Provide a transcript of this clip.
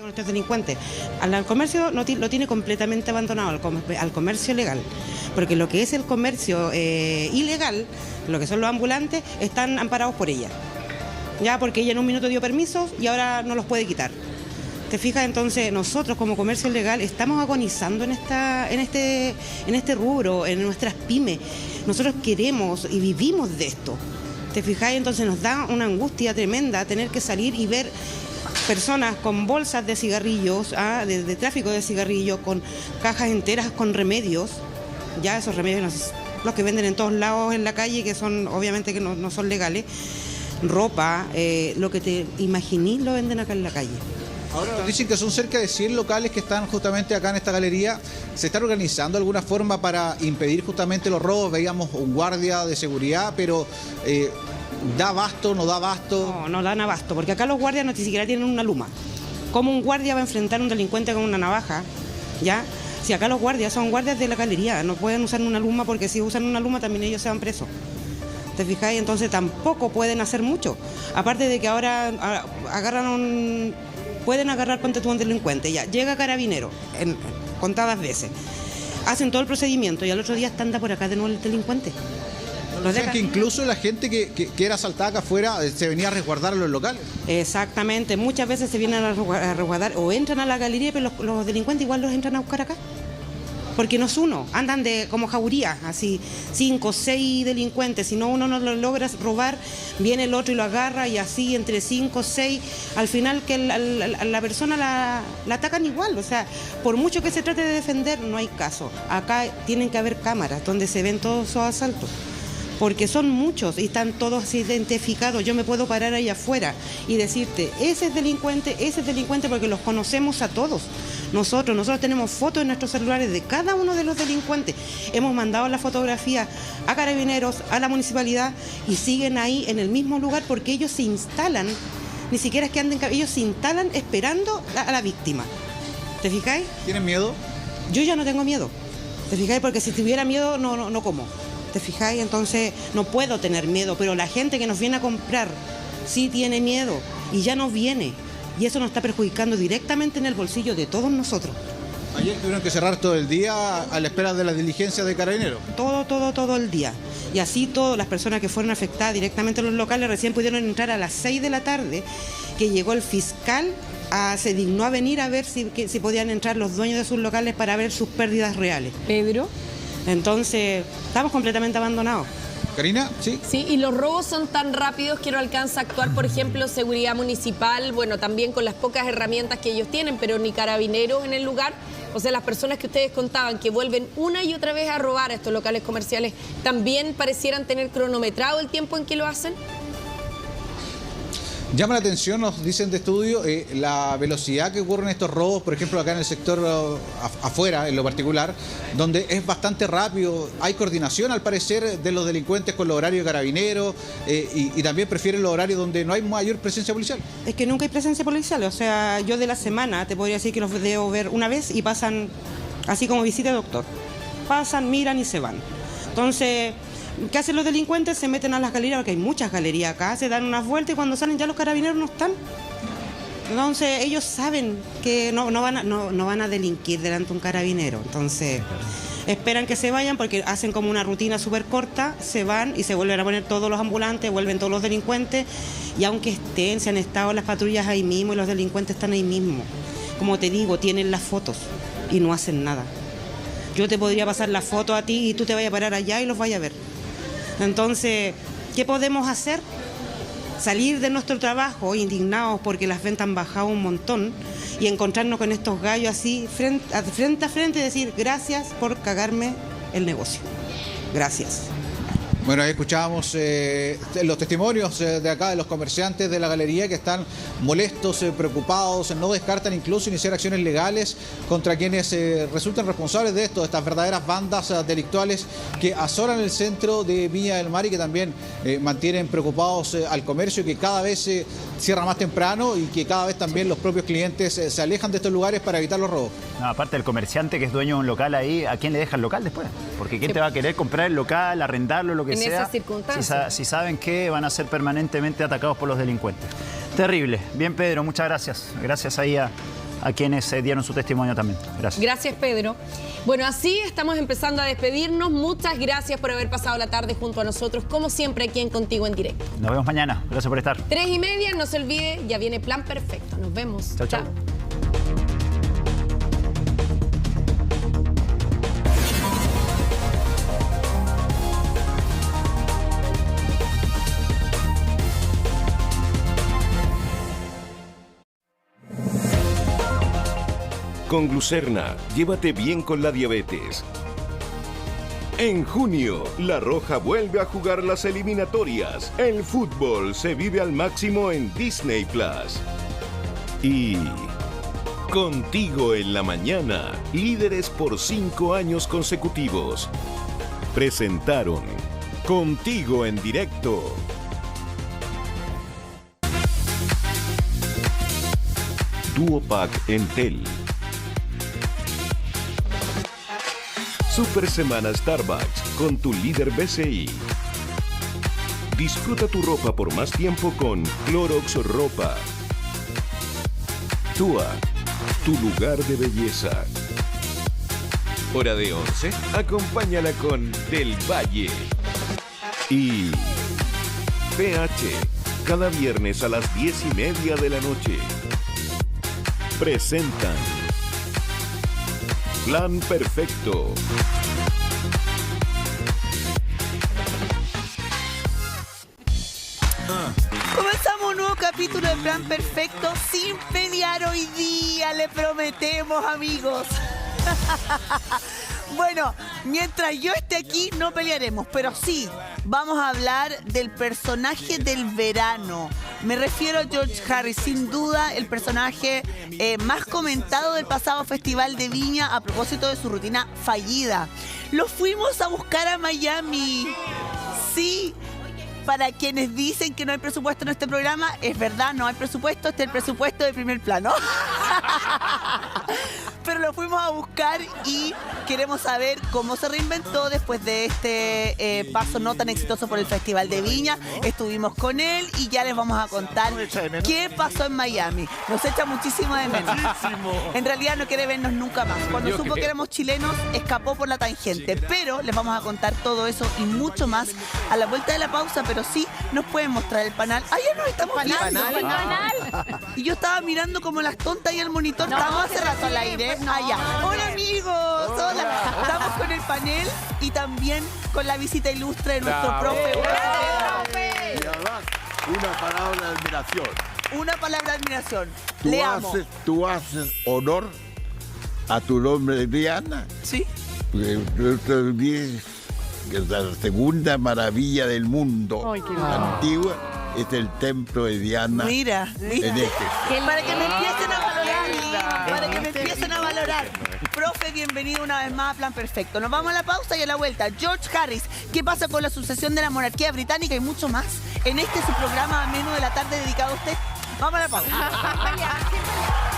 Nuestros delincuentes. Al comercio lo tiene completamente abandonado, al comercio legal, porque lo que es el comercio ilegal, lo que son los ambulantes, están amparados por ella, ya porque ella en un minuto dio permisos y ahora no los puede quitar. ¿Te fijas? Entonces nosotros como comercio legal estamos agonizando en este rubro, en nuestras pymes. Nosotros queremos y vivimos de esto. ¿Te fijas? Entonces nos da una angustia tremenda tener que salir y ver personas con bolsas de cigarrillos, de tráfico de cigarrillos, con cajas enteras con remedios, ya esos remedios los que venden en todos lados en la calle, que son obviamente que no son legales, ropa, lo que te imaginís lo venden acá en la calle. Ahora nos dicen que son cerca de 100 locales que están justamente acá en esta galería. ¿Se están organizando de alguna forma para impedir justamente los robos? Veíamos un guardia de seguridad, pero ¿da abasto, no da abasto? No dan abasto, porque acá los guardias ni siquiera tienen una luma. ¿Cómo un guardia va a enfrentar a un delincuente con una navaja? ¿Ya? Si acá los guardias son guardias de la galería, no pueden usar una luma, porque si usan una luma también ellos se van presos. ¿Te fijáis? Entonces tampoco pueden hacer mucho. Aparte de que ahora pueden agarrar, ponte tú, un delincuente, ya, llega carabinero, contadas veces, hacen todo el procedimiento y al otro día anda por acá de nuevo el delincuente. O sea, que incluso la gente que era asaltada acá afuera se venía a resguardar en los locales. Exactamente, muchas veces se vienen a resguardar o entran a la galería, pero los delincuentes igual los entran a buscar acá. Porque no es uno, andan como jauría, así 5, 6 delincuentes. Si no uno no lo logra robar, viene el otro y lo agarra, y así entre 5, 6, al final que la persona la atacan igual. O sea, por mucho que se trate de defender, no hay caso. Acá tienen que haber cámaras donde se ven todos esos asaltos, porque son muchos y están todos identificados. Yo me puedo parar ahí afuera y decirte, ese es delincuente, porque los conocemos a todos. Nosotros tenemos fotos en nuestros celulares de cada uno de los delincuentes. Hemos mandado la fotografía a Carabineros, a la municipalidad, y siguen ahí en el mismo lugar porque ellos se instalan, ni siquiera es que anden, ellos se instalan esperando a la víctima. ¿Te fijáis? ¿Tienen miedo? Yo ya no tengo miedo. ¿Te fijáis? Porque si tuviera miedo no como. ¿Te fijáis? Entonces no puedo tener miedo, pero la gente que nos viene a comprar sí tiene miedo y ya no viene. Y eso nos está perjudicando directamente en el bolsillo de todos nosotros. Ayer tuvieron que cerrar todo el día a la espera de las diligencias de Carabineros. Todo el día. Y así todas las personas que fueron afectadas directamente en los locales recién pudieron entrar a las 6 de la tarde, que llegó el fiscal, se dignó a venir a ver si podían entrar los dueños de sus locales para ver sus pérdidas reales. Pedro. Entonces, estamos completamente abandonados. Karina, ¿sí? Sí, y los robos son tan rápidos que no alcanza a actuar, por ejemplo, seguridad municipal, bueno, también con las pocas herramientas que ellos tienen, pero ni carabineros en el lugar. O sea, las personas que ustedes contaban que vuelven una y otra vez a robar a estos locales comerciales, ¿también parecieran tener cronometrado el tiempo en que lo hacen? Llama la atención, nos dicen de estudio, la velocidad que ocurren estos robos, por ejemplo, acá en el sector afuera, en lo particular, donde es bastante rápido. Hay coordinación, al parecer, de los delincuentes con los horarios de Carabineros y también prefieren los horarios donde no hay mayor presencia policial. Es que nunca hay presencia policial. O sea, yo de la semana te podría decir que los debo ver una vez y pasan así como visita de doctor. Pasan, miran y se van. Entonces, ¿qué hacen los delincuentes? Se meten a las galerías, porque hay muchas galerías acá, se dan unas vueltas y cuando salen ya los carabineros no están. Entonces ellos saben que no van a delinquir delante de un carabinero. Entonces esperan que se vayan porque hacen como una rutina súper corta, se van y se vuelven a poner todos los ambulantes, vuelven todos los delincuentes, y aunque se han estado las patrullas ahí mismo y los delincuentes están ahí mismo, como te digo, tienen las fotos y no hacen nada. Yo te podría pasar la foto a ti y tú te vayas a parar allá y los vayas a ver. Entonces, ¿qué podemos hacer? Salir de nuestro trabajo indignados porque las ventas han bajado un montón y encontrarnos con estos gallos así frente a frente y decir gracias por cagarme el negocio. Gracias. Bueno, ahí escuchábamos los testimonios de acá de los comerciantes de la galería que están molestos, preocupados, no descartan incluso iniciar acciones legales contra quienes resultan responsables de esto, de estas verdaderas bandas delictuales que azoran el centro de Viña del Mar y que también mantienen preocupados al comercio, que cada vez se cierra más temprano y que cada vez también los propios clientes se alejan de estos lugares para evitar los robos. No, aparte del comerciante que es dueño de un local ahí, ¿a quién le deja el local después? Porque ¿quién te va a querer comprar el local, arrendarlo, lo que en sea? Esas circunstancias. Si saben que van a ser permanentemente atacados por los delincuentes. Terrible. Bien, Pedro, muchas gracias. Gracias ahí a a quienes dieron su testimonio también. Gracias. Gracias, Pedro. Bueno, así estamos empezando a despedirnos. Muchas gracias por haber pasado la tarde junto a nosotros, como siempre, aquí en Contigo en Directo. Nos vemos mañana. Gracias por estar. 3:30, no se olvide, ya viene Plan Perfecto. Nos vemos. Chao, chao. Con Glucerna, llévate bien con la diabetes. En junio, La Roja vuelve a jugar las eliminatorias. El fútbol se vive al máximo en Disney Plus. Y Contigo en la Mañana, líderes por 5 años consecutivos. Presentaron Contigo en Directo. Duopack Entel. Super Semana Starbucks con tu líder BCI. Disfruta tu ropa por más tiempo con Clorox Ropa. Tua, tu lugar de belleza. Hora de 11, acompáñala con Del Valle. Y PH, cada viernes a las 10:30 de la noche. Presentan Plan Perfecto. Comenzamos un nuevo capítulo de Plan Perfecto sin pelear hoy día, le prometemos, amigos. Bueno, mientras yo esté aquí no pelearemos, pero sí, vamos a hablar del personaje del verano. Me refiero a George Harris, sin duda el personaje más comentado del pasado Festival de Viña a propósito de su rutina fallida. Lo fuimos a buscar a Miami. Sí. Para quienes dicen que no hay presupuesto en este programa, es verdad, no hay presupuesto, este es el presupuesto de primer plano. Pero lo fuimos a buscar y queremos saber cómo se reinventó después de este paso no tan exitoso por el Festival de Viña. Estuvimos con él y ya les vamos a contar qué pasó en Miami. Nos echa muchísimo de menos. En realidad no quiere vernos nunca más. Cuando supo que éramos chilenos, escapó por la tangente. Pero les vamos a contar todo eso y mucho más a la vuelta de la pausa. Pero sí nos pueden mostrar el panel. ¡Ah, ya nos estamos viendo! Y yo estaba mirando como las tontas ahí al monitor. Estábamos hace rato al aire. Allá. Hola, amigos. Hola. Estamos con el panel y también con la visita ilustre de nuestro profe. Y además, una palabra de admiración. Una palabra de admiración. Le amo. Tú haces honor a tu nombre, Diana. Sí. Porque no te olvides que la segunda maravilla del mundo antigua es el templo de Diana. Mira, ¿viste? En este. Para que me empiecen a valorar. Para que me empiecen a valorar. Profe, bienvenido una vez más a Plan Perfecto. Nos vamos a la pausa y a la vuelta. George Harris, ¿qué pasa con la sucesión de la monarquía británica y mucho más? En este su programa ameno de la tarde dedicado a usted. Vamos a la pausa.